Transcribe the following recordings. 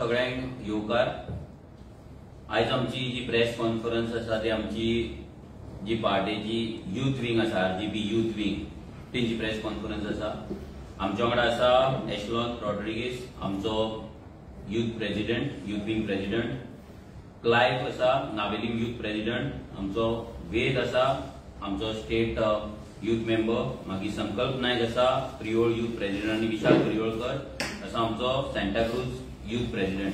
सगळ्यांक येवकार आज आमची जी प्रेस कॉन्फरन्स आसा ती आमची जी पार्टीची यूथ विंग आसा आरजीपी यूथ विंग तेंची प्रेस कॉन्फरन्स आसा। आमच्या वांगडा आसा एशलॉन रॉड्रिगीस आमचो youth president youth wing president, Clive आसा नावेलिंग यूथ प्रेसिडेंट, आमचो वेद आसा आमचो स्टेट यूथ मेंबर, मागीर संकल्प नायक आसा प्रियोळ यूथ प्रेसिडेंट आनी विशाल प्रियोळकर आसा आमचो सांताक्रूज यूथ प्रेसिडेंट।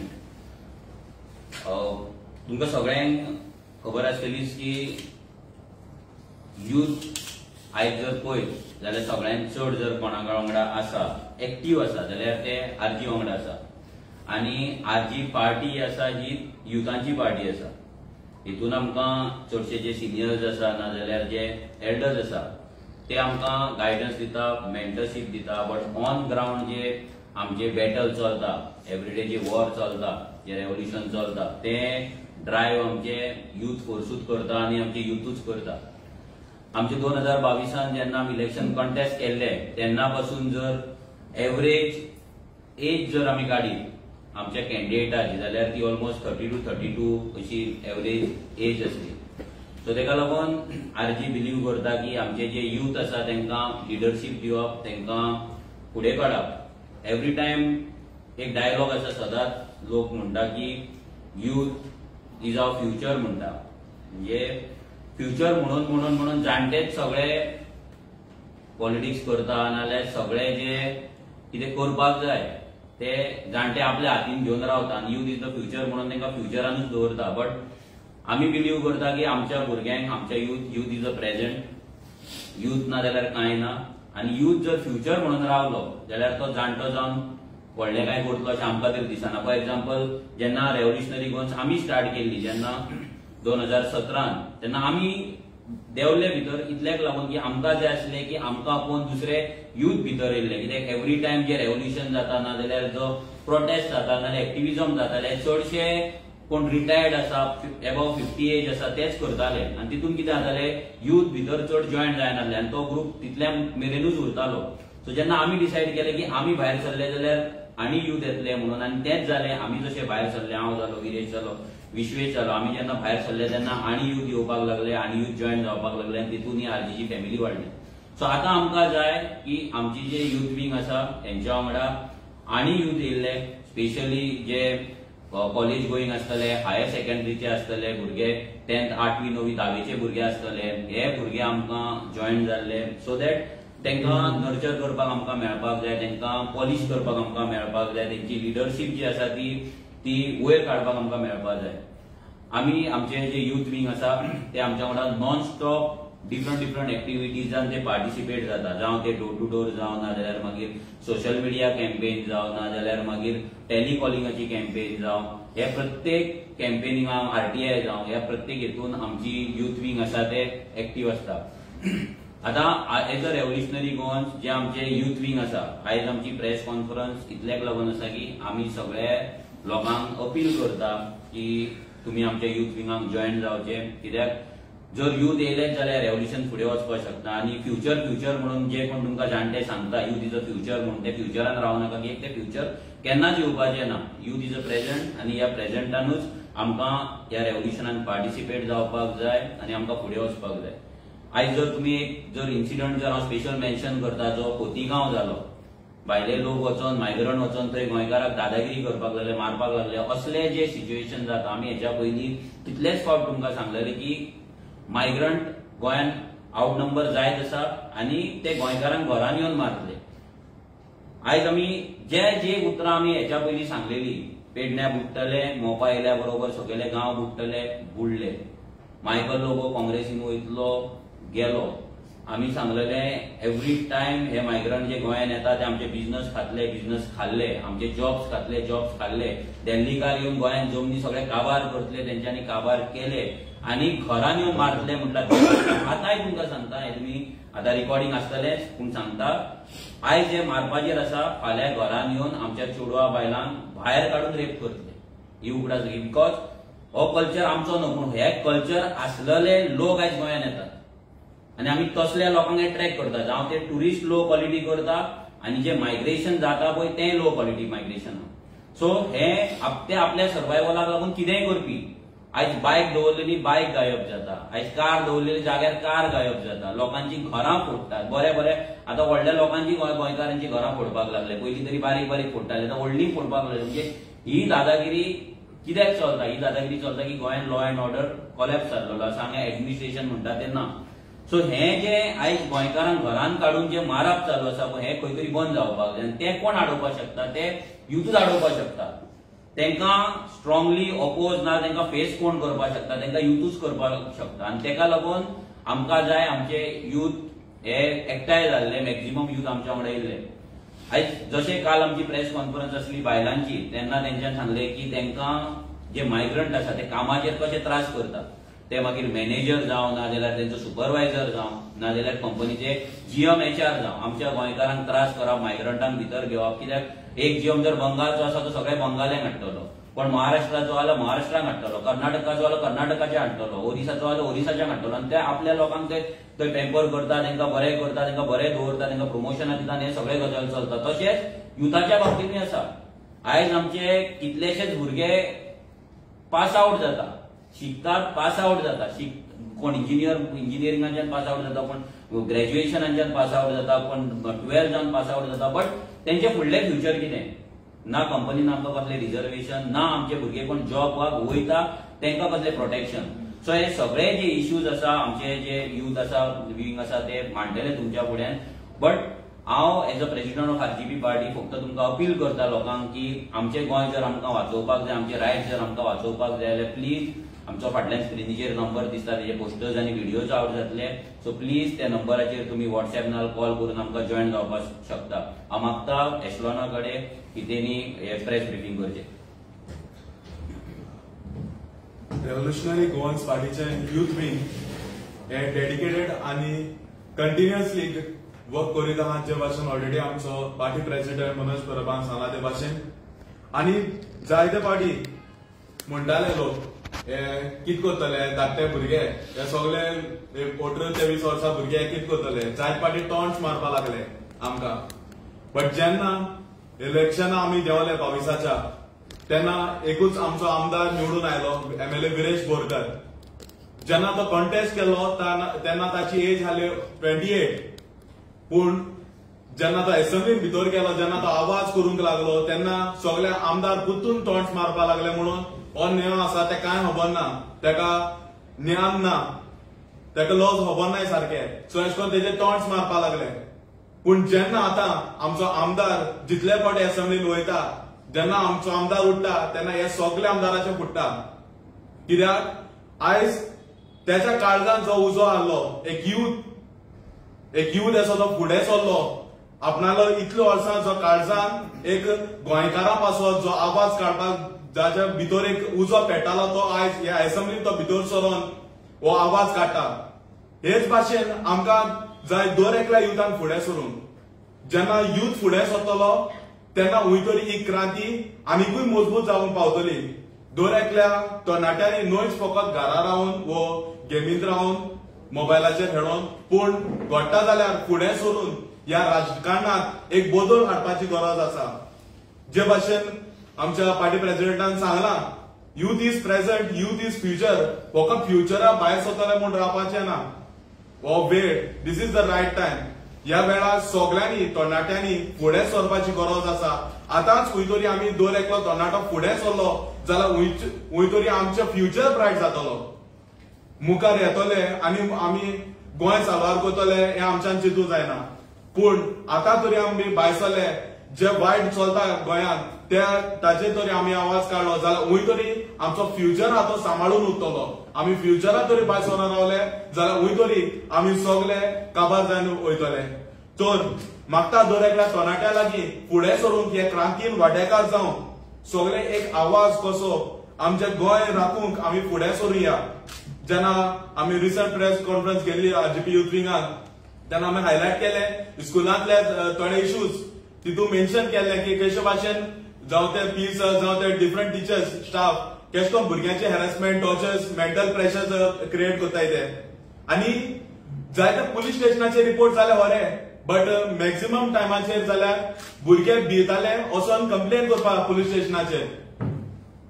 तुमकां सगळ्यांक खबर आसतलीच की यूथ आयज जर पळयत जाल्यार सगळ्यांत चड जर कोणाक वांगडा आसा एक्टिव्ह आसा जाल्यार ते आरजी वांगडा आसा आनी आरजी पार्टी आसा ही युथांची पार्टी आसा। हितून आमकां चडशे जे सिनियर्स आसा नाजाल्यार जे एल्डर्स आसा ते आमकां गायडन्स दिता, मेंटरशीप दिता, बट ऑन ग्राउंड जे आमचे बॅटल चलता, एवरीडे जे वॉर चलता, जे रेव्होल्युशन चलता ते ड्रायव्ह आमचे यूथ फोर्सूच करता आनी आमचे यूथूच करता। आमचे 2022 जेन्ना इलेक्शन कॉन्टेस्ट केल्ले तेन्ना पासून जर एवरेज एज जर आमी काडी आमच्या कॅन्डिडेटाची जाल्यार ती ऑलमोस्ट 30 to 32 अशी एवरेज एज आसली। सो तेका लागून आरजी बिलीव करता की आमचे जे यूथ आसा तांकां लिडरशीप दिवप, तांकां फुडें काडप। एवरी टाइम एक डायलॉग आसा सदांच लोक म्हणटा की यूथ इज आवर फ्युचर म्हणटा, म्हणजे फ्युचर म्हणून जाणटेच सगळे पॉलिटिक्स करता नाल्यार सगळे जे कितें करपाक जाय ते जाणटे आपल्या हातीन घेवन रावता आनी यूथ इज द फ्युचर म्हणून तांकां फ्युचरानूच दवरता। बट आमी बिलीव करता की आमच्या भुरग्यांक आमच्या youth is a present, youth ना जाल्यार कांय ना आनी यूथ जर फ्युचर म्हणून रावलो जाल्यार तो जाणटो जावन व्हडलें काय करतलो अशें आमकां तरी दिसना। फॉर एक्झाम्पल जेन्ना रेव्होल्युशनरी गोन्स आमी स्टार्ट केल्ली जेन्ना 2017 तेन्ना आमी देंवले भितर इतल्याक लागून की आमकां जाय आसलें की आमकां आपोवन दुसरे यूथ भितर येयल्ले, कित्याक एवरी टाइम जे रेव्होल्युशन जाता नाजाल्यार जो प्रोटेस्ट जाता नाजाल्यार एक्टिविजम जाताले चडशे कोण रिटायर्ड आसा एबव 50 एज आसा तेच करताले आनी तितून कितें जाताले यूथ भितर चड जॉयन जायनासले आनी तो ग्रुप तितल्या मेरेनूच उरतालो। सो जेन्ना आमी डिसायड केलें की आमी भायर सरले जाल्यार आनी यूथ येतले म्हणून आनी तेच जालें। आमी जशे भायर सरले, हांव जालो, विरेश जालो, विश्वेश जालो, आमी जेन्ना भायर सरले तेन्ना आनी यूथ येवपाक लागले, आनी यूथ जॉयन जावपाक लागले आनी तितून ही आरजीची फॅमिली वाडली। सो आतां आमकां जाय की आमची जे यूथ विंग आसा तेंच्या वांगडा आनी यूथ येयल्ले, स्पेशली जे कॉलेज गोईंग आसतले, हायर सेकंडरीचे आसतले भुरगे, 10th 8वी 9वी 10वीचे भुरगे आसतले, हे भुरगे आमकां जॉयन जाल्ले सो दॅट तांकां नर्चर करपाक आमकां मेळपाक जाय, तांकां पॉलिश करपाक आमकां मेळपाक जाय, तांची लिडरशीप जी आसा ती वयर काडपाक आमकां मेळपाक जाय। आमी आमचे जे यूथ विंग आसा ते आमच्या वांगडा नॉन स्टॉप डिफरंट एक्टिविटीजान ते पार्टिसिपेट जाता, जावं ते डोर टू डोर जावं नाजाल्यार मागीर सोशल मिडिया कॅम्पेन जावं नाजाल्यार मागीर टेलिकॉलिंगाची कॅम्पेन जावं, हे प्रत्येक कॅम्पेनिंगाक आरटीआय जावं ह्या प्रत्येक हेतून आमची यूथ विंग आसा ते एक्टिव्ह आसता। आतां एज अ रेव्होल्युशनरी गोवन्स जे आमचे यूथ विंग आसा, आयज आमची प्रेस कॉन्फरन्स इतल्याक लागून आसा की आमी सगळे लोकांक अपील करता की तुमी आमच्या यूथ विंगाक जॉयन जावचे, कित्याक जर यूथ येयलेच जाल्यार रेव्होल्युशन फुडें वचपाक शकता आनी फ्युचर म्हणून जे कोण तुमकां जाणटे सांगता यूथ इज अ फ्युचर म्हणून ते फ्युचरान रावनाका, की ते फ्युचर केन्नाच येवपाचें ना। यूथ इज अ प्रेझेंट आनी ह्या प्रेझेंटानूच आमकां ह्या रेव्होल्युशनान पार्टिसिपेट जावपाक जाय आनी आमकां फुडें वचपाक जाय। आयज जर तुमी जर इन्सिडंट जर हांव स्पेशल मेन्शन करता जो खोतीगांव जालो, भायले लोक वचोन मायग्रंट वचोन थंय गोंयकाराक दादागिरी करपाक लागले, मारपाक लागले, असले जे सिच्युएशन जाता आमी हेच्या पयलीं कितलेच फावट तुमकां सांगलेले की मायग्रंट गोंयान आउट नंबर जायत आसा आनी ते गोंयकारांक घरान येवन मारतले। आयज आमी जे उतरां आमी हेच्या पयलीं सांगलेली, पेडण्या बुडटले, मोपा येयल्या बरोबर सगळे गांव बुडटले, बुडले, मायकल लोबो काँग्रेसीन वयतलो, गेलो। आमी सांगलेले एवरी टाइम हे मायग्रंट जे गोंयान येता ते आमचे बिझनस खातले, बिझनस खाल्ले, आमचे जॉब्स खातले, जॉब्स खाल्ले, दिल्लीकार येवन गोंयान जमनी सगळे काबार करतले, तेंच्यांनी काबार केले आनी घरान येवन मारतले म्हटल्यार आतांय तुमकां सांगता, हे तुमी आतां रिकॉर्डिंग आसतलेच पूण सांगता, आयज जे मारपाचेर आसा फाल्यां घरान येवन आमच्या चेडवा बायलांक भायर काडून रेप करतले, ही उगडास घे। बिकॉज हो कल्चर आमचो न्हू पूण हे कल्चर आसलेले लोक आयज गोंयान येतात आनी आमी तसल्या लोकांक एट्रॅक्ट करता, जावं ते टुरिस्ट लो क्वॉलिटी करता आनी जे मायग्रेशन जाता पळय तें लो क्वॉलिटी मायग्रेशन। सो हे ते आपल्या सर्वायवलाक लागून कितेंय करपी. आयज बायक दवरलेली बायक गायब जाता, आयज कार दवरलेली जाग्यार कार गायब जाता, लोकांची घरां फोडटात. बरे बरे आतां व्हडल्या लोकांची गोंयकारांची घरां फोडपाक लागले. पयलीं तरी बारीक बारीक फोडटाले, आतां व्हडली फोडपाक लागले. म्हणजे ही दादागिरी कित्याक चलता? ही दादागिरी चलता की गोंयांत लॉ अँड ऑर्डर कोलॅप्स जाल्लो आसा, हांगा एडमिनिस्ट्रेशन म्हणटा तेन्ना. सो हे जे आयज गोंयकारांक घरांत काडून जे मारप चालू आसा पळय, हे खंय तरी बंद जावपाक जाय. ते कोण आडोवपाक शकता? ते युथूच आडोवपाक शकता. तांकां स्ट्रॉंगली ऑपोज ना तांकां फेस कोण करपाक शकता? तांकां युथूच करपाक शकता. आनी ताका लागून आमकां जाय आमचे युथ हे एकठांय जाल्ले, मॅक्झिमम युथ आमच्या वांगडा येयल्ले. आयज जशें काल आमची प्रेस कॉन्फरन्स आसली बायलांची, तेन्ना तेंच्यान सांगलें की तांकां जे मायग्रंट आसा ते कामाचेर कशे त्रास करतात. ते मागीर मॅनेजर जावं, नाजाल्यार तेंचो सुपरवायझर जावं, नाजाल्यार कंपनीचे जीएम HR जावं, आमच्या गोंयकारांक त्रास करप, मायग्रंटांक भितर घेवप. कित्याक एक जीएम जर बंगालचो आसा तो सगळे बंगाल्यांक हाडटलो, पण महाराष्ट्राचो आल्यार महाराष्ट्राक हाडटलो, कर्नाटकाचो आल्यार कर्नाटकाचे हाडटलो, ओरिसाचो आल्यार ओरिसाच्याक हाडटलो. आनी ते आपल्या लोकांक ते पॅम्पर करता, तांकां बरें करता, तांकां बरें दवरता, तांकां प्रमोशनां दिता, हे सगळे गजाल चलता. तशेंच युथाच्या बाबतींतूय आसा. आयज आमचे कितलेशेच भुरगे पास आउट जाता, शिकतात, पास आउट जाता. कोण इंजिनियरिंगाच्यान पास आउट जाता, कोण ग्रॅज्युएशनाच्यान पास आउट जाता, कोण 12th जावन पास आउट जाता. बट तेंचे फुडले फ्युचर कितें? ना कंपनीन आमकां कसले रिजर्वेशन, ना आमचे भुरगे कोण जॉबाक वयता तांकां कसले प्रोटेक्शन. सो हे सगळे जे इश्यूज आसा, आमचे जे युथ आसा, विंग आसा, ते मांडटले तुमच्या फुड्यान. बट हांव as a president of RGP party फक्त तुमकां अपील करता लोकांक की आमचे गोंय जर आमकां वाचोवपाक जाय, आमचे रायट्स जर आमकां वाचोवपाक जाय जाल्यार प्लीज आमचो फाटल्यान स्क्रिनीचेर नंबर दिसता, तेजे पोस्टर्स आनी व्हिडिओज आउट जातले. सो प्लीज त्या नंबराचेर तुमी व्हॉट्सएप नाल कॉल करून आमकां जॉईन जावपाक शकता. हांव मागता एशलॉना कडेन की तेणी हे प्रेस ब्रिफींग करचें. रेव्होल्युशनरी गोवन्स पार्टीचे युथ विंग हे डेडिकेटेड आनी कंटिन्युअसली वर्क करीत आहात, जे भाशेन ऑलरेडी आमचो पार्टी प्रेसिडेंट मनोज परबान सांगला ते भाशेन. आनी जायते पार्टी म्हणटाले लोक हे कित करतले, धाकटे भुरगे हे सगळे 18-23 वर्सां भुरगे कित करतले, जायते पार्टी टॉन्ट मारपा लागले आमकां. बट जेन्ना इलेक्शनां आमी देंवले 22च्या, तेन्ना एकूच आमचो आमदार निवडून आयलो, MLA विरेश बोरकर. जेन्ना तो कॉन्टेस्ट केलो तेन्ना ताची एज जाली 28. पूण जेन्ना तो असेंब्लीन भितर गेलो, जेन्ना तो आवाज करूंक लागलो, तेन्ना सगळे आमदार कुतून टॉन्ट मारपा लागले म्हणून हो नियम आसा ते कांय खबर ना, तेका ज्ञान ना, तेका लॉज खबर नाय सारखे. सो अशें करून तेजे टॉन्ट्स मारपा लागले. पूण जेन्ना आतां आमचो आमदार जितले फावटी असेंब्लीन वयता, जेन्ना आमचो आमदार उठता तेन्ना हे सगळे आमदाराचे फुट्टा. कित्याक आयज त्याच्या काळजान जो उजो आहलो, एक यूथ असो तो फुडें सरलो, आपणालो इतले वर्सां जो काळजान एक गोंयकारां पासत जो आवाज काडपाक जाच्या भितर एक उजो पेटालो, तो आयज ह्या असेंब्लीन तो भितर सरोन हो आवाज काडटा. हेच भाशेन आमकां जाय दर एकल्या युथान फुडें सरून. जेन्ना यूथ फुडें सरतलो तेन्ना खंय तरी ही क्रांती आनीकूय मजबूत जावंक पावतली. दर एकल्या तरणाट्यांनी न्हयच फकत घरा रावन वो गेमींत रावन मोबायलाचेर खेळोन, पूण घडटा जाल्यार फुडें सरून ह्या राजकारणात एक बदल हाडपाची गरज आसा. जे भाशेन आमच्या पार्टी प्रेसिडेंटान सांगला, youth is present, youth is future. फकत फ्युचरा भायर सरतले म्हूण रावपाचें ना. हो वेळ, दिस इज द रायट टायम. ह्या वेळार सगळ्यांनी तरणाट्यांनी फुडें सरपाची गरज आसा. आतांच खंय तरी आमी दर एकलो तरणाटो फुडें सरलो जाल्यार खंय तरी आमचें फ्युचर ब्रायट जातलो, मुखार येतले आनी आमी गोंय साबार करतले हें आमच्यान चिंतूंक जायना. पूण आतां तरी आमी भायर सरले, जे वायट चलता गोंयांत ताचेर तरी आमी आवाज काडलो जाल्यार खंय तरी आमचो फ्युचर आहा तो सांबाळून उरतलो. आमी फ्युचराक तरी भायर सरून रावले जाल्यार खंय तरी आमी सगळे काबार जावन वयतले. तर मागता दर एकल्या तरणाट्या लागीं फुडें सरून हे क्रांतीन वांटेकार जावन सगळे एक आवाज कसो आमचे गोंय राखूंक आमी फुडें सरुया. जेन्ना आमी रिसंट प्रेस कॉन्फरन्स केल्ली RGP युथ विंगान, तेन्ना आमी हायलायट केले स्कुलांतले थोडे इश्यूज. तितून मेन्शन केल्ले की कशे भाशेन जावं ते पीस जावं ते डिफरंट टिचर्स स्टाफ कशे करून भुरग्यांचे harassment, tortures, mental pressures create करताय ते. आनी जायते पुलीस स्टेशनाचे रिपोर्ट जाले खरे, बट मॅक्झिमम टायमाचेर जाल्यार भुरगे भिताले वचोन कंप्लेन करपाक पुलीस स्टेशनाचेर.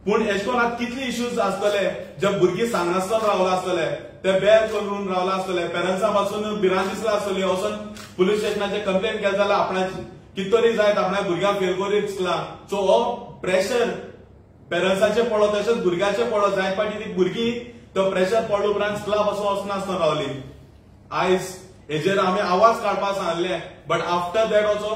पूण अशें करून आतां कितले इश्यूज आसतले जे भुरगीं सांगासतना रावला आसतले, ते बेर करून रावला आसतले, पेरंट्सां पासून भिरांत दिसला आसतली, वचोन पुलीस स्टेशनाचेर कंप्लेन केली जाल्यार आपणाची कित तरी जायत आपल्या भुरग्यांक फेल करीत दिसला. सो हो प्रेशर पेरंट्साचे पडलो तशेंच भुरग्याचे पडलो. जायत पाटी ती भुरगीं तो प्रेशर पडलो उपरांत स्कुला पासून वचनासतना रावली. आयज हेजेर आमी आवाज काडपाक सांगले, but after that also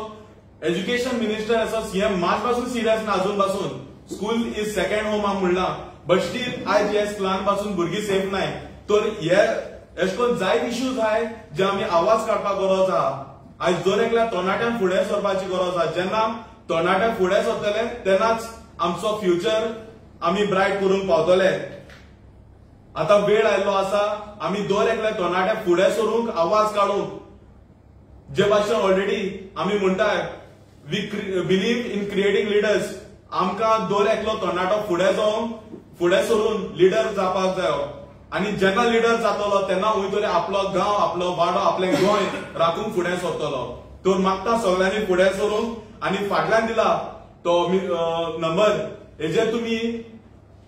education minister आसा सीएम मार्च पासून सिरियस ना अजून पासून. स्कूल इज सेकंड होम आम म्हणला, बट स्टील आयज ह्या स्कुलान पासून भुरगीं सेफ नाय. तर हे अशें करून जायत इश्यूज आहाय जे आमी आवाज काडपाक गरज आहा. आयज दर एकल्या तरणाट्यान फुडें सरपाची गरज आहा. जेन्ना तरणाटे फुडें सरतले तेन्नाच आमचो फ्युचर आमी ब्रायट करून पावतले. आता वेळ आयल्लो आसा आमी दर एकले तरणाटे फुडें सरूंक आवाज काडूंक. जे भाशेन ऑलरेडी आमी म्हणटाय we believe in creating leaders. आमकां दर एकलो तरणाटो फुडें जावन फुडें सरून लिडर जावपाक जायो. आनी जेन्ना लिडर जातलो तेन्ना खंय तरी आपलो गांव, आपलो वाडो, आपलें गोंय राखूंक फुडें सरतलो. तर मागता सगळ्यांनी फुडें सरून आनी फाटल्यान दिला तो नंबर, हेजेर तुमी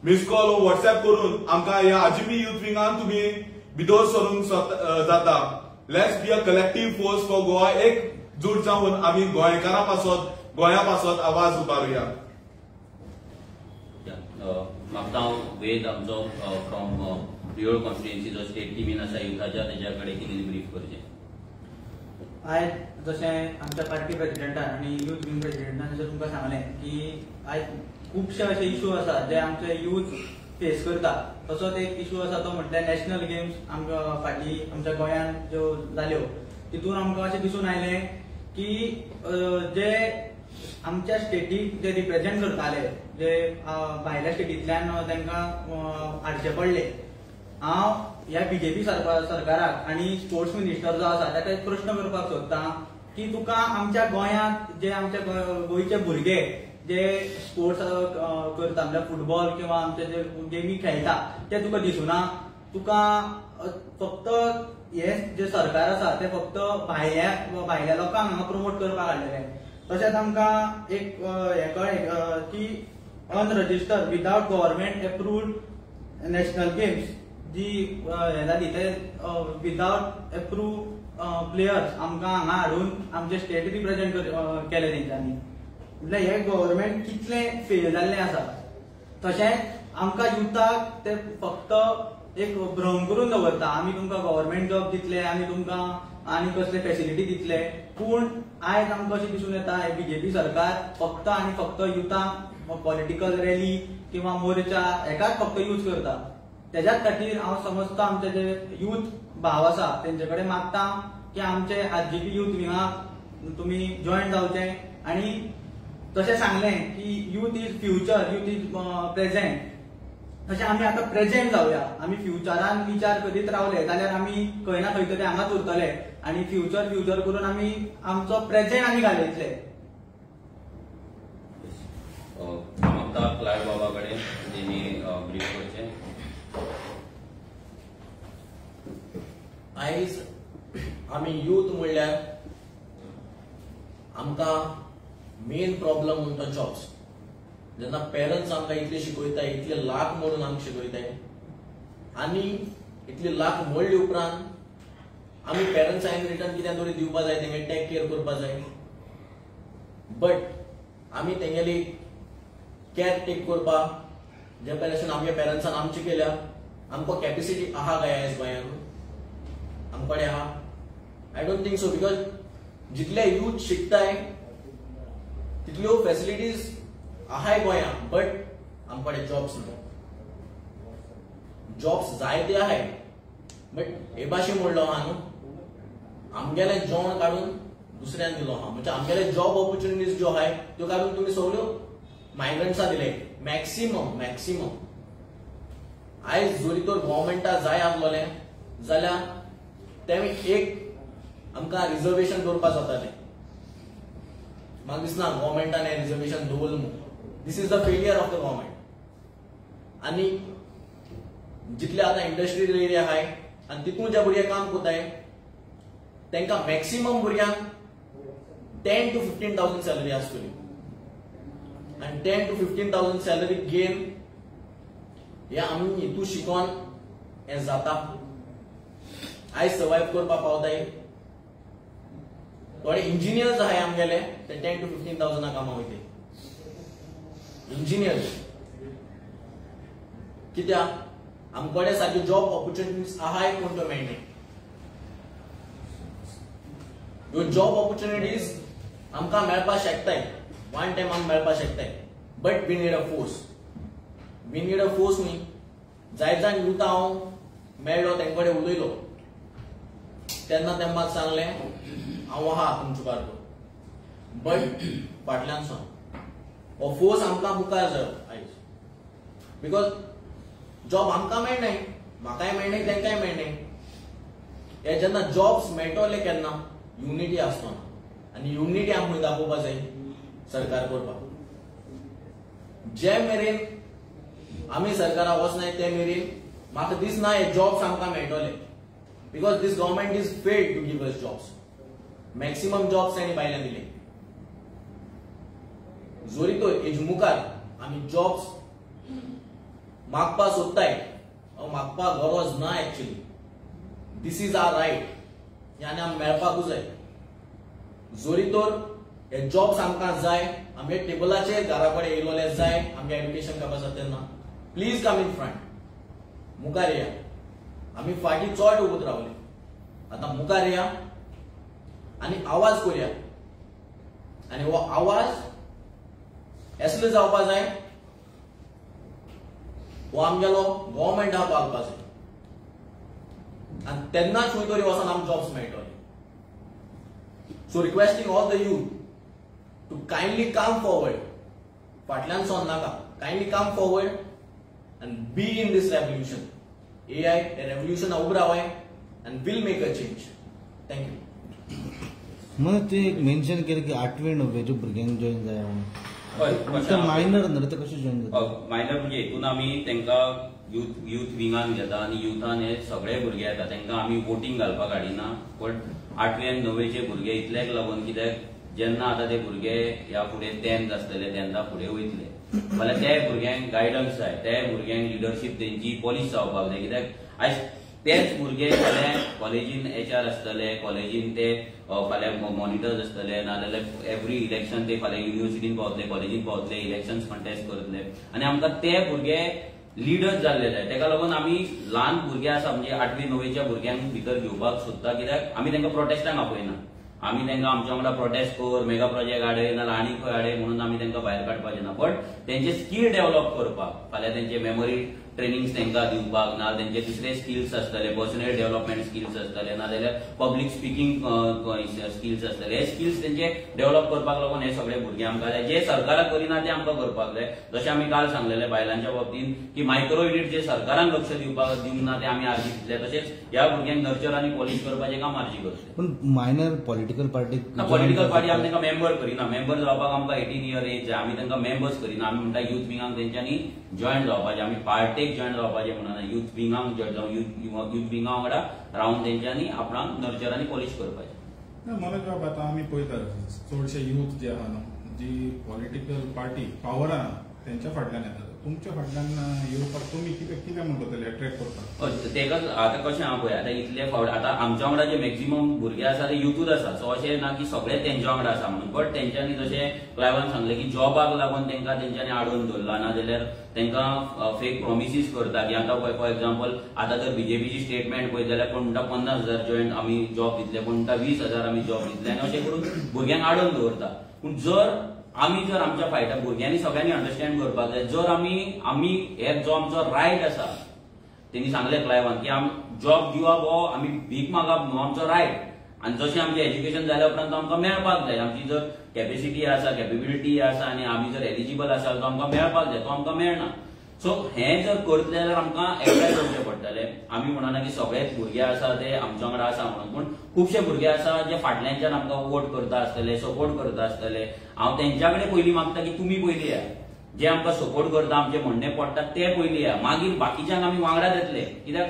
मिस कॉल व्हॉट्सएप करून आमकां ह्या आरजीपी युथ विंगान तुमी भितर सरूंक जाता. Let's be a collective force for Goa. एकजूट जावन आमी गोंयकारां पासत, गोंया पासत आवाज उबारुया. म्हाका हांव वेद आमचो फ्रॉम रिओळ कॉन्स्टिट्युएन्सी जो स्टेट टीमीन आसा युथाच्या, तेच्या कडेन कितें ब्रीफ करचें. आयज जशें आमच्या पार्टी प्रेसिडेंटान आनी युथ विंग प्रेसिडेंटान जशें तुमकां सांगलें की आयज खुबशे अशे इश्यू आसा जे आमचे युथ फेस करता. तसोच एक इश्यू आसा तो म्हटल्यार नॅशनल गेम्स आमच्या फाटली आमच्या गोंयान ज्यो जाल्यो तितून आमकां अशें दिसून आयलें की जे आमच्या स्टेटीक जे रिप्रेझेंट करताले, जे भायल्या स्टेटींतल्यान तांकां हाडचे पडले. हांव ह्या बीजेपी सरकाराक आनी स्पोर्ट्स मिनिस्टर जो आसा ताका एक प्रश्न करपाक सोदता की तुका आमच्या गोंयांत जे आमचे गोंयचे भुरगे जे स्पोर्ट्स करता म्हणजे फुटबॉल किंवा आमचे जे गेमी खेळटा ते तुका दिसूना. तुका फक्त हे जे सरकार आसा ते फक्त भायल्या लोकांक हांगा प्रमोट करपाक हाडलेले. तशेंच आमकां एक हे कळ्ळें की unregistered without government approved national games जी हे जाली ते विदाउट एप्रूव्ड प्लेयर्स आमकां हांगा हाडून आमचे स्टेट रिप्रेझेंट केले तेंच्यांनी. म्हणजे हे गव्हर्नमेंट कितले फेल जाल्ले आसा. तशेंच आमकां युथाक ते फक्त एक भ्रम करून दवरता. आमी तुमकां गव्हर्नमेंट जॉब दितले, आमी तुमकां आनी कसले फॅसिलिटी दितले. पूण आयज आमकां अशें दिसून येता हे बीजेपी सरकार फक्त आनी फक्त युथांक पॉलिटिकल रॅली किंवा मोर्चा हेकाच फक्त यूज करता. त्याच्याच खातीर हांव समजता आमचे जे युथ भाव आसा तेंचे कडेन मागता की आमचे आरजीपी युथ विंगाक तुमी जॉयन जावचे. आनी तशें सांगलें की youth is future, youth is present. तशें आमी आतां प्रेझेंट जावया. आमी फ्युचरान विचार करीत रावले जाल्यार आमी खंय ना खंय तरी हांगाच उरतले आनी फ्युचर करून आमी आमचो प्रेझेंट आमी घालयतले. मागता क्लायड बाबा कडेन तेणी ब्रीफ करचें. आयज आमी यूथ म्हणल्यार आमकां मेन प्रॉब्लम म्हणून तो जॉब्स. जेन्ना पेरंट्स आमकां इतले शिकयता, इतले लाख मोडून आमकां शिकयताय आनी इतले लाख मोडले उपरांत आमी पेरंट्सांक रिटर्न कितें तरी दिवपा जाय, तेंगे टेक केअर करपा जाय. बट आमी तेंगेली केअर टेक करपाक जे परेशान आमच्या पेरंट्सान आमची केल्या, आमकां कॅपेसिटी आहा काय आयज गोंयांत? आमकडे आहा? I don't think so. Because जितले यूथ शिकताय तितल्यो फॅसिलिटीज आहाय गोंयांत, बट आमकडे जॉब्स ना. जॉब्स जाय ते आहाय, बट हे भाशेन म्हणलो आहा न्हू, आमगेले जेवण काडून दुसऱ्यान दिलो आहा. म्हणजे आमगेले जॉब ऑपॉर्च्युनिटीज ज्यो आहाय त्यो काडून तुमी सगळ्यो मायग्रंट्सां दिले. मॅक्सिमम आयज जरी तर गव्हर्मेंटा जाय आसलोले जाल्यार तेमी एक आमकां रिजर्वेशन दवरपा जातालें. म्हाका दिसना गव्हर्मेंटान हें रिजर्वेशन दवरलें म्हणून. This is the failure of the government. आनी जितले आतां इंडस्ट्रियल एरिया आहाय आनी तितून जे भुरगे काम कोताय तेंकां मॅक्सिमम भुरग्यांक 10 to 15,000 सॅलरी आसतली आणि 10 to 15,000 सॅलरी गेन हे आमी हितू शिकोन हे जाता आयज सर्वाइव करपा पावताय थोडे इंजिनियर्स आहाय आमगेले ते 10 to 15,000 कामां वयताय इंजिनियर्स कित्याक आमकडे सारखे जॉब ऑपॉर्च्युनिटीज आहाय पूण त्यो मेळनाय ह्यो जॉब ऑपॉर्च्युनिटीज आमकां मेळपा शकताय वन टाइम आमकां मेळपा शकताय but we need a force न्ही जायत जाण युथा हांव मेळ्ळो तेंकडे उलयलो तेन्ना ते म्हाका सांगले हांव आहा तुमचे बारबर बट फाटल्यान सावन हो फोर्स आमकां मुखार जायो आयज बिकॉज जॉब आमकां मेळनाय म्हाकाय मेळनाय तेंकाय मेळनाय हे जेन्ना जॉब्स मेळटले केन्ना युनिटी आसतना आनी युनिटी आमकां दाखोवपा जाय सरकार करपाक जे मेरेन आमी सरकाराक वचनाय ते मेरेन म्हाका दिसना हे जॉब्स आमकां मेळटले because this government is failed to give us jobs maximum jobs तांणी बायलांक दिले जोरी तो हेज मुखार आमी जॉब्स मागपा सोदताय मागपा गरज ना actually this is our right हे आनी आमकां मेळपाकूच जाय जोरी तर हे जॉब्स आमकां जाय आमगे टेबलाचेर घरा कडेन येयलोले जाय आमगे एड्युकेशन करपा जाता तेन्ना प्लीज कम इन फ्रंट मुखार या आमी फाटीं चड उबत रावले आतां मुखार या आनी आवाज करूया आनी हो आवाज असले जावपा जाय हो आमगेलो गव्हर्मेंटाक पावपा जाय आनी तेन्नाच खंय तरी वचोन आमकां जॉब्स मेळटले so requesting all the youth to kindly come forward फाटल्यान सोन नाका kindly come forward and be in this revolution AI a revolution उब रावाय and will make a change. Thank you. मग ते एक मेन्शन केलं की 8वी 9वीच्या भुरग्यांक जॉइन जाय म्हणून मायनर नृत्य कशें जॉइन जाता मायनर म्हणजे हितून आमी तेंकां युथ विंगान घेता आनी युथान हे सगळे भुरगे येता तेंकां आमी वोटिंग घालपाक हाडिना पण 8वी आनी 9वीचे भुरगे इतल्याक लागून कित्याक जेन्ना आतां ते भुरगे ह्या फुडें 10th आसतले तेन्ना फुडें वयतले जाल्यार त्या भुरग्यांक गायडन्स जाय त्या भुरग्यांक लिडरशीप तेंची पॉलिश जावपाक जाय कित्याक आयज तेच भुरगे फाल्यां कॉलेजीन HR आसतले कॉलेजीन ते फाल्यां मॉनिटर्स आसतले नाजाल्यार एवरी इलेक्शन ते फाल्यां युनिव्हर्सिटीन पावतले कॉलेजीन पावतले इलेक्शन्स कॉन्टेस्ट करतले आनी आमकां ते भुरगे लिडर्स जाल्ले जाय तेका लागून आमी ल्हान भुरगे आसा म्हणजे 8वी 9वीच्या भुरग्यांक भितर घेवपाक सोदता कित्याक आमी तेंकां प्रोटेस्टाक आपयना आमी तेंकां आमच्या वांगडा प्रोटेस्ट कर मेगा प्रोजेक्ट हाडय नाल्यार आनी खंय हाडय म्हणून आमी तेंकां भायर काडपाचें ना बट तेंचे स्कील डेव्हलप करपाक फाल्यां तेंचे मेमरी ट्रेनिंग्स तेंकां दिवपाक ना तेंचे दुसरे स्किल्स आसतले पर्सनल डेव्हलपमेंट स्किल्स आसतले नाजाल्यार पब्लीक स्पिकींग स्किल्स आसतले हे स्किल्स तेंचे डेव्हलप करपाक लागून हे सगळे भुरगे आमकां जाय जे सरकाराक करिना ते आमकां करपाक जाय जशें आमी काल सांगलेले बायलांच्या बाबतींत की मायक्रो युनिट जे सरकारान लक्ष दिवंक ना ते आमी आर्जी दितले तशेंच ह्या भुरग्यांक नर्चर आनी पॉलिश करपाचें काम आर्जी करतले पण मायनर पॉलिटिकल पार्टी आमी तांकां मेंबर करिना मेंबर जावपाक आमकां 18 इयर एज जाय आमी तांकां मेंबर्स करिना आमी म्हणटा युथ विंगाक तेंच्यांनी जॉइन जावपाचें आमी पार्टेक जॉइन जावपाचें म्हणना युथ विंगाक जॉइन जावन युथ विंगा वांगडा रावन तेंच्यांनी आपणाक नर्चर आनी पॉलिश करपाचें मनोज बाब आतां आमी पळयतात चडशे युथ जे आहा न्हू जी पॉलिटिकल पार्टी पावरान तेंच्या फाटल्यान येतात तुमच्या फाटल्यान येवपाक तुमी कितें म्हणटले अट्रॅक्ट करपाक तेकाच आतां कशें आहा पळय आतां इतले फावट आतां आमच्या वांगडा जे मॅक्झिमम भुरगे आसा ते युथूच आसा सो अशें ना की सगळे तेंच्या वांगडा आसा म्हणून बट तेंच्यांनी जशें क्लायवान सांगलें की जॉबाक लागून तेंकां तेंच्यांनी आडोवन दवरला नाजाल्यार तेंकां फेक प्रॉमिसीस करता की आतां फॉर एग्जाम्पल आतां जर बीजेपीची स्टेटमेंट पळयत जाल्यार कोण म्हणटा 50,000 जॉइन आमी जॉब दितले कोण म्हणटा 20,000 आमी जॉब दितले आनी अशें करून भुरग्यांक आडोवन दवरता पूण जर आमच्या फायटा भुरग्यांनी सगळ्यांनी अंडरस्टँड करपाक जाय जर आमी हे जो आमचो रायट आसा तेणी सांगलें क्लायवान की जॉब दिवप हो आमी भीक मागप न्हू आमचो रायट आनी जशें आमचें एज्युकेशन जाल्या उपरांत आमकां मेळपाक जाय आमची जर कॅपेसिटी आसा कॅपेबिलिटी आसा आनी आमी जर एलिजिबल आसा तो आमकां मेळपाक जाय तो आमकां मेळना सो हें जर करतले जाल्यार आमकां एप्लाय करचें पडटलें आमी म्हणना की सगळेच भुरगे आसा ते आमच्या वांगडा आसा म्हणून पूण खुबशे भुरगे आसा जे फाटल्यानच्यान आमकां वोट करता आसतले सपोर्ट करता आसतले हांव तेंच्या कडेन पयलीं मागता की तुमी पयलीं या जे आमकां सपोर्ट करता आमचें म्हणणें पडटा ते पयलीं या मागीर बाकीच्यांक आमी वांगडाच येतले कित्याक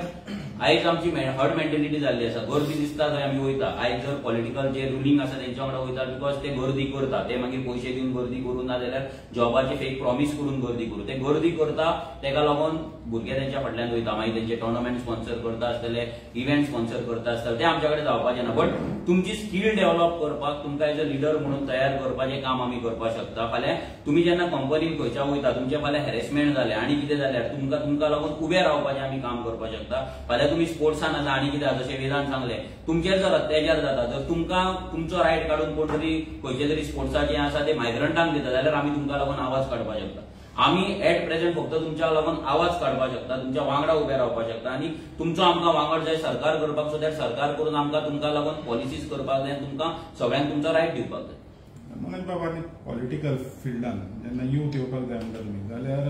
आयज आमची हर्ड मेंटेलिटी जाल्ली आसा. गर्दी दिसता थंय आमी वयता. आयज जर पॉलिटिकल जे रुलिंग आसा तेंच्या वांगडा वयता बिकॉज ते गर्दी करता. ते मागीर पयशे दिवन गर्दी करून ना जाल्यार जॉबाचे फेक प्रॉमिस करून गर्दी करून ते गर्दी करता. तेका लागून भुरगे तेंच्या फाटल्यान वयता. मागीर तेंचे टोर्नामेंट स्पॉन्सर करता आसतले, इव्हेंट स्पॉन्सर करता आसतले, ते आमच्या कडेन जावपाचें ना. बट तुमची स्कील डेव्हलप करपाक तुमकां एज अ लिडर म्हणून तयार करपाचें काम आमी करपाक शकता. फाल्यां तुम्ही जेन्ना कंपनीन खंयच्या वयता तुमचे फाल्यां हॅरेसमेंट जाले आनी कितें जाल्यार तुमकां लागून उबे रावपाचें आमी काम करपाक शकता. फाल्यां तुमी स्पोर्ट्सान आसा आनी कितें जशें वेदांत सांगलें तुमचेर जर अत्याचार जाता जर तुमकां तुमचो रायट काडून कोण तरी खंयचे तरी स्पोर्ट्साचें आसा ते मायग्रंटांक दिता जाल्यार आमी तुमकां लागून आवाज काडपाक शकता. आमी एट प्रेझेंट फक्त तुमच्या लागून आवाज काडपाक शकता, तुमच्या वांगडा उबे रावपाक शकता आनी तुमचो आमकां वांगड जाय सरकार करपाक सो दॅट सरकार करून आमकां तुमकां लागून पॉलिसीज करपाक जाय, तुमकां सगळ्यांक तुमचो रायट दिवपाक जाय. मनोज बाबा पॉलिटिकल फिल्डान जेन्ना यूथ येवपाक जाय म्हणटा तुमी जाल्यार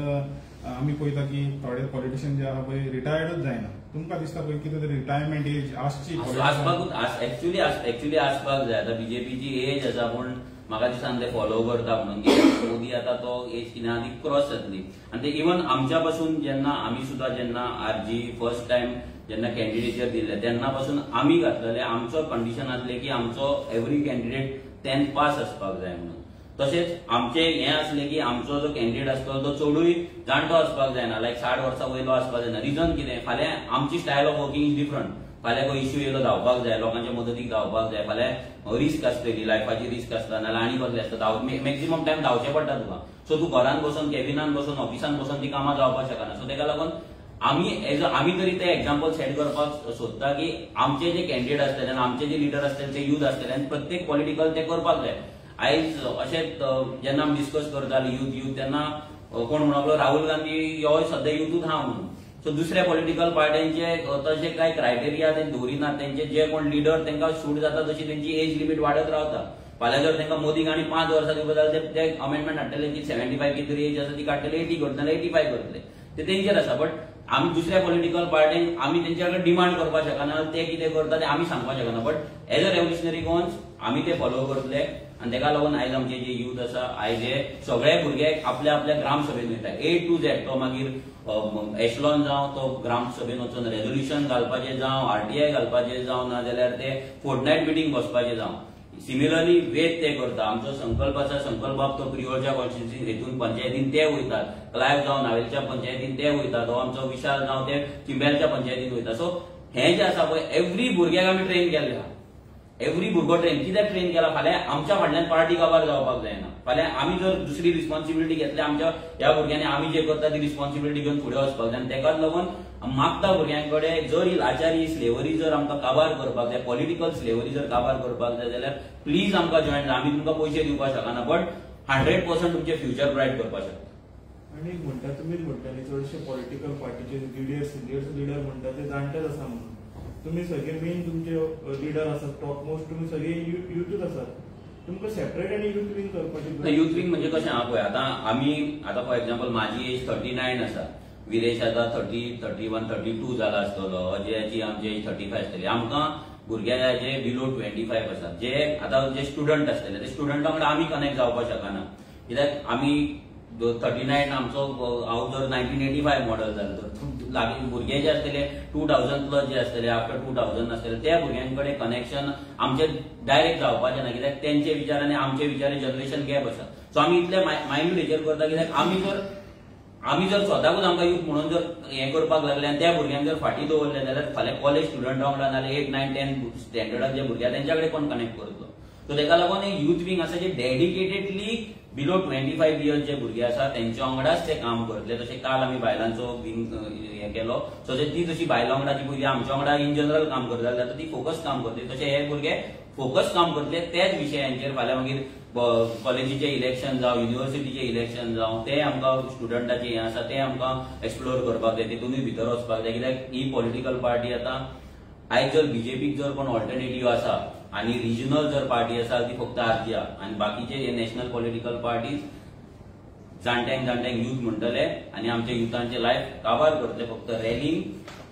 आमी पळयता की थोडे पॉलिटिशियन जे आहा पळय रिटायर्डूच जायना. तुमकां दिसता पळय कितें तरी रिटायरमेंट एज आसची एक्चुअली आसपाक जाय. आतां बीजेपीची एज आसा पूण म्हाका दिसता ते फॉलो करता म्हणून मोदी आता तो एज कितें आहा ती क्रॉस जातली. आनी ते इवन आमच्या पासून जेन्ना आमी सुद्दां जेन्ना आरजी फर्स्ट टायम जेन्ना कॅन्डिडेचर दिल्ले तेन्ना पासून आमी घातलेले आमचो कंडिशन आसले की आमचो एव्हरी कॅन्डिडेट 10th पास आसपाक जाय म्हणून. तशेंच आमचे हें आसलें की आमचो जो कॅन्डिडेट आसतलो तो चडूय जाणटो आसपाक जायना, लायक 60 वर्सां वयलो आसपाक जायना. रिजन कितें, फाल्यां आमची style of working is different. फाल्यां खंय इश्यू येयलो धांवपाक जाय, लोकांच्या मदतीक धांवपाक जाय, फाल्यां रिस्क आसतली, लायफाची रिस्क आसता नाल्यार आनी कसले आसता, मॅक्झिमम टायम धांवचें पडटा तुका. सो तूं घरान बसून कॅबिनान बसून ऑफिसान बसून ती कामां जावपाक शकना. सो तेका लागून आमी तरी ते एक्झाम्पल सेट करपाक सोदता की आमचे जे कॅन्डिडेट आसतले आनी आमचे जे लिडर आसतले ते यूथ आसतले आनी प्रत्येक पॉलिटिकल ते करपाक जाय. आयज अशेंच जेन्ना आमी डिस्कस करताले यूथ तेन्ना कोण म्हणलो राहुल गांधी हो सद्या यूथूच आहा म्हणून. सो दुसऱ्या पॉलिटिकल पार्ट्यांचे तशे कांय क्रायटेरिया ते दवरिनात. तेंचे जे कोण लिडर तांकां शूट जाता तशी तेंची एज लिमीट वाडत रावता. फाल्यां जर तांकां मोदीक आनी 5 वर्सां दिवपाक जाल्यार ते अमेंडमेंट हाडटले की 75 कितें एज आसा ती काडटले 80 करतले 85 करतले. ते तेंचेर आसा. बट आमी दुसऱ्या पॉलिटिकल पार्टींक आमी तेंच्या कडेन डिमांड करपाक शकना, ते कितें करता ते आमी सांगपाक शकना. But as a revolutionary Goans आमी ते फॉलो करतले आनी तेका लागून आयज आमचे जे यूथ आसा आयज हे सगळे भुरगे आपल्या आपल्या ग्रामसभेन वयता. A to Z तो मागीर एशलॉन जावं तो ग्रामसभेन वचून रेझोल्युशन घालपाचें जावं RTI घालपाचें जावं ना जाल्यार ते फोर्टनायट मिटींग बसपाचें जावं. सिमिलरली वेद ते करता. आमचो संकल्प आसा, संकल्प बाब तो प्रियोरच्या कॉन्स्टिट्युन्सीन हेतून पंचायतीन ते वयतात. क्लायव जावं नावेलच्या पंचायतीन ते वयतात. हो आमचो विशाल जावं ते चिंबेलच्या पंचायतीन वयता. सो हे जे आसा पळय एव्हरी भुरग्याक आमी ट्रेन केल्ले आहा. एव्हरी भुरगो ट्रेन कित्याक ट्रेन केला, फाल्यां आमच्या फाटल्यान पार्टी काबार जावपाक जायना. फाल्यां आमी जर दुसरी रिस्पॉन्सिबिलिटी घेतली आमच्या ह्या भुरग्यांनी आमी जे करता ती रिस्पॉन्सिबिलिटी घेवन फुडें वचपाक जाय. आनी तेकाच लागून मागता भुरग्यांकडे जर ही लाचारी स्लेवरी जर आमकां काबार करपाक जाय, पॉलिटिकल स्लेवरी जर काबार करपाक जाय जाल्यार प्लीज आमकां जॉयन जा. आमी तुमकां पयशे दिवपाक शकना बट 100% तुमचे फ्युचर ब्रायट करपाक शकता. आणि म्हणटा तुमीच म्हणटाली चडशे पॉलिटिकल पार्टीचे लिडर म्हणटा ते जाणटेच आसा म्हणून. तुम्ही सगळे मेन तुमचे लिडर आसात टॉप मोस्ट तुम्ही सगळे युथूच आसात. तुमकां सेपरेट आनी युथ विंग करपाची. युथ विंग म्हणजे कशें आहा पळय, आतां आमी आतां फॉर एक्झाम्पल म्हाजी एज 39 आसा, विरेश आतां 30, 31, 32 जाला आसतलो, अजयाची आमची एज 35 आसतली. आमकां भुरग्या जे बिलो 25 आसात जे आतां जे स्टुडंट आसतले ते स्टुडंटा वांगडा आमी कनेक्ट जावपाक शकना. कित्याक आमी 39 आमचो हांव जर 1985 मॉडल जालो तर लागीं भुरगे जे आसतले 2000 प्लस जे आसतले आफ्टर 2000 आसतले त्या भुरग्यांकडे कनेक्शन आमचे डायरेक्ट जावपाचें ना. कित्याक तेंचे विचार आनी आमचे विचार जनरेशन गॅप आसा. सो आमी इतले मायंड हेचेर करता कित्याक आमी जर स्वताकूच आमकां यूथ म्हणून जर हें करपाक लागले आनी त्या भुरग्यांक जर फाटीं दवरले जाल्यार फाल्यां कॉलेज स्टुडंटा वांगडा नाल्यार 8, 9, 10 स्टँडर्डाक जे भुरगे तेंच्या कडेन कोण कनेक्ट करतलो. सो तेका लागून एक यूथ विंग आसा जे डेडिकेटेडली बिलो 25 इयर्स जे भुरगे आसा तेंच्या वांगडाच ते काम करतले. तशें काल आमी बायलांचो विंग हें केलो. सो ती जशी बायलां वांगडा जी भुरगीं आमच्या वांगडा इन जनरल काम करता जाल्यार ती फोकस काम करतली. तशें हे भुरगे फोकस काम करतले त्याच विशयांचेर. फाल्यां मागीर कॉलेजीचे इलेक्शन जावं युनिव्हर्सिटीचे इलेक्शन जावं ते आमकां स्टुडंटाचें हें आसा ते आमकां एक्सप्लोर करपाक जाय, तेतूनय भितर वचपाक जाय. कित्याक ही पॉलिटिकल पार्टी आतां आयज जर बीजेपीक जर कोण ऑल्टरनेटिव्ह आसा आनी रिजनल जर पार्टी आसा ती फक्त आरजी आहा आनी बाकीचे नॅशनल पॉलिटिकल पार्टीज जाणट्यांक यूथ म्हणटले आनी आमच्या युथांचे लायफ काबार करतले. फक्त रॅलींग,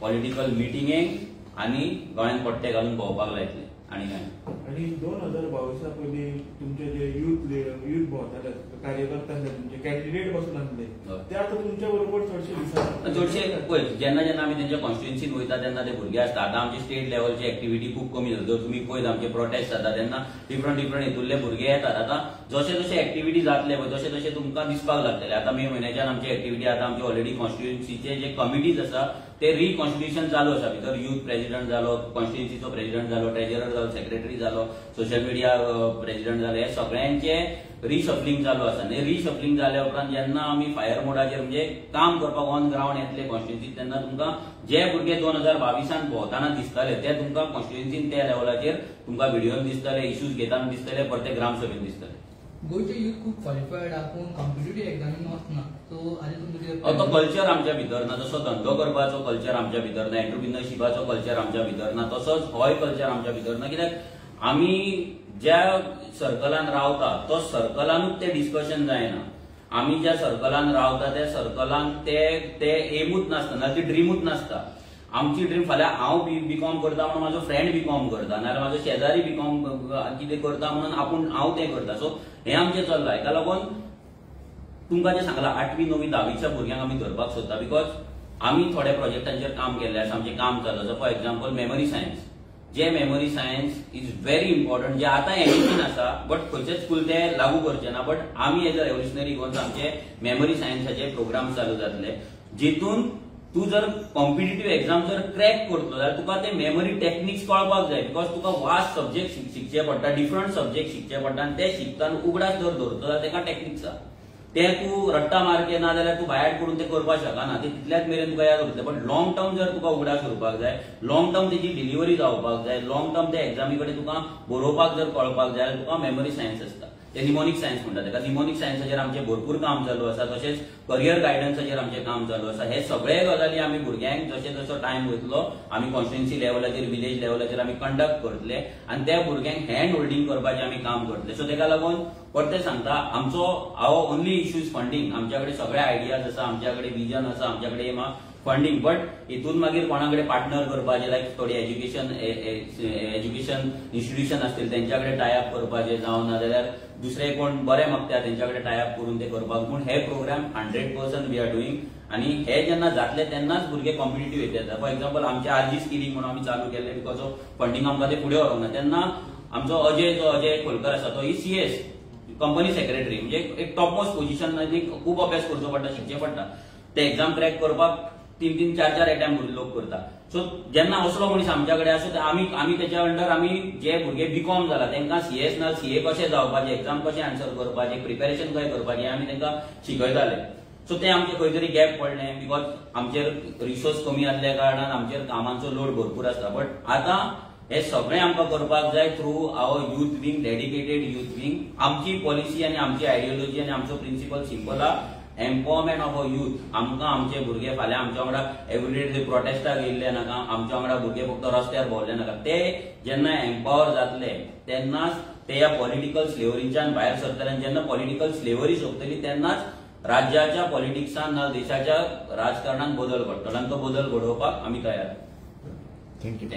पॉलिटिकल मिटिंगेक आनी गोंयांत पट्टे घालून भोंवपाक लायतले आनी काय. आणि 2022 पयलीं तुमचे जे युथ भोंवताले कार्यकर्ता तुमचे कॅन्डिडेट पासून आसले ते आतां तुमच्या बरोबर चडशे दिसतात. चडशे पळय जेन्ना जेन्ना आमी तेंच्या कॉन्स्टिट्युएन्सीन वयता तेन्ना ते भुरगे आसता. आतां आमचे स्टेट लेवलची एक्टिव्हिटी खूब कमी जाता. जर तुमी पळयत आमचे प्रोटेस्ट जाता तेन्ना डिफरंट हितूरले भुरगे येतात. आतां जशे जशे एक्टिव्हिटी जातले पळय तशे तशे तुमकां दिसपाक लागतले. आतां मे म्हयन्याच्यान आमची एक्टिव्हिटी आतां आमचे ऑलरेडी कॉन्स्टिट्युएन्सीचे जे कमिटीज आसा ते रिकॉन्स्टिट्युशन चालू आसा. भितर युथ प्रेसिडेंट जालो, कॉन्स्टिट्युएन्सीचो प्रेसिडेंट जालो, ट्रेजरर जालो, सेक्रेटरी जालो, सोशल मिडिया प्रेसिडेंट जालो, हे सगळ्यांचे रिशफलिंग चालू आसा. आनी रिशफलिंग जाल्या उपरांत जेन्ना आमी फायर मोडाचेर म्हणजे काम करपाक ऑन ग्राउंड येतले कॉन्स्टिट्युएन्सीत तेन्ना तुमकां जे भुरगे 2022 भोंवताना दिसताले ते तुमकां कॉन्स्टिट्युएन्सीन त्या लेवलाचेर तुमकां व्हिडिओन दिसतले, इश्यूज घेताना दिसतले, परते ग्रामसभेन दिसतले. गोयचे यूथ खूप क्वॉलिफायड आपूण कॉम्पिटिटिव्ह एक्झामीन वचना. सो आनी तुमचे तो कल्चर आमच्या भितर ना. जसो धंदो करपाचो कल्चर आमच्या भितर ना, एंटरप्रिनरशिपाचो कल्चर आमच्या भितर ना, तसोच होय कल्चर आमच्या भितर ना. कित्याक आमी ज्या सर्कलान रावता तो सर्कलानूच ते डिस्कशन जायना. आमी ज्या सर्कलान रावता त्या सर्कलान ते एमूच नासता ना, ती ड्रीमूच नासता. आमची ड्रीम फाल्यां हांव बीकॉम करता म्हणून म्हाजो फ्रेंड बीकॉम करता, नाल्यार म्हाजो शेजारी बीकॉम कितें करता म्हणून हांव तें करता. सो हें आमचें चल्लां. हेका लागून तुमकां जें सांगलां 8वी 9वी 10वीच्या भुरग्यांक आमी धरपाक सोदता. बिकॉज आमी थोड्या प्रोजेक्टांचेर काम केल्लें आसा. आमचें काम चालू आसा. For example memory science. जे memory science is very important. जे आतां एनईसीन आसा बट खंयचेच स्कूल ते लागू करचे ना. बट आमी एज अ रेव्होल्युशनरी गोवन्स आमचे मेमरी सायन्साचे प्रोग्राम चालू जातले, जितून तू जर कॉम्पिटिटिव्ह एक्झाम जर क्रॅक करतलो जाल्यार तुका ते मेमरी टेक्निक्स कळपाक जाय. बिकॉज तुका वास्ट सब्जेक्ट शिकचे पडटा, डिफरंट सब्जेक्ट शिकचे पडटा, आनी ते शिकतना उगडास जर धरतलो जाल्यार तेका टेक्निक्स आसा. ते तू रट्टा मारके ना जाल्यार तू बायट करून ते करपाक शकना. ते तितल्याच मेरेन तुका याद उरतले. बट लॉंग टर्म जर तुका उगडास उरपाक जाय, लॉंग टर्म तेजी डिलिव्हरी जावपाक जाय, लॉंग टर्म त्या एक्झामी कडेन तुका बरोवपाक जर कळपाक जाय जाल्यार तुका मेमरी सायन्स आसता. ते निमोनिक सायन्स म्हणटा तेका. निमोनिक सायन्साचेर आमचें भरपूर काम चालू आसा. तशेंच करियर गायडन्साचेर आमचें काम चालू आसा. हे सगळे गजाली आमी भुरग्यांक जशे जसो टायम वयतलो आमी कॉन्स्टिट्युएन्सी लेवलाचेर, विलेज लेवलाचेर आमी कंडक्ट करतले आनी त्या भुरग्यांक हँड होल्डिंग करपाचें आमी काम करतले. सो तेका लागून परते सांगता आमचो आवर ओनली इश्यूज फंडिंग. आमच्या कडेन सगळे आयडियाज आसा, आमच्या कडेन विजन आसा, आमच्या कडेन एम आहा फंडिंग. बट हितून मागीर कोणा कडेन पार्टनर करपाचे, लायक थोडी एज्युकेशन इन्स्टिट्यूशन आसतील तेंच्या कडेन टायअप करपाचे जावं, ना जाल्यार दुसरे कोण बरे मागता तेंच्या कडेन टायअप करून ते करपाक. पूण हे प्रोग्राम 100% वी आर डुईंग. आनी हे जेन्ना जातले तेन्नाच भुरगे कॉम्पिटिटिव्ह येतात. फॉर एक्झाम्पल आमचे आरजी स्किलिंग म्हणून आमी चालू केल्ले. बिकॉज ऑफ फंडिंग आमकां ते फुडें व्हरूंक ना. तेन्ना आमचो अजय खोलकर आसा तो CS कंपनी सेक्रेटरी, म्हणजे एक टॉप मोस्ट पोझिशन. खूब अभ्यास करचो पडटा, शिकचें पडटा. ते एक्झाम क्रॅक करपाक 3-3, 4-4 अटेम्प्ट लोक करता. सो जेन्ना असलो मनीस आमच्या कडेन आसा आमी तेच्या अंडर आमी जे भुरगे बीकॉम जाला तेंकां CS ना CA कशें जावपाचें, एक्झाम कशें आन्सर करपाचें, प्रिपेरेशन कशें करपाचें आमी तेंकां शिकयताले. सो ते आमचे खंय तरी गॅप पडलें. बिकॉज आमचेर रिसोर्स कमी आसल्या कारणान आमचेर कामांचो लोड भरपूर आसता. बट आतां हे सगळें आमकां करपाक जाय through our youth wing, dedicated youth wing. आमची पॉलिसी आनी आमची आयडियोलॉजी आनी आमचो प्रिन्सिपल सिंपल आहा, एम्पॉवरमेंट ऑफ अ यूथ. आमकां आमचे भुरगे फाल्यां आमच्या वांगडा एवरीडे प्रोटेस्टाक येयल्ले नाका, आमच्या वांगडा भुरगे फक्त रस्त्यार भोंवले नाका. ते जेन्ना एम्पावर जातले तेन्नाच ते ह्या पॉलिटिकल स्लेव्हरीच्यान भायर सरतले. आनी जेन्ना पॉलिटिकल स्लेव्हरी सोंपतली तेन्नाच राज्याच्या पॉलिटिक्सान ना देशाच्या राजकारणात बदल घडटलो. आनी तो बदल घडोवपाक आमी तयार. थँक्यू.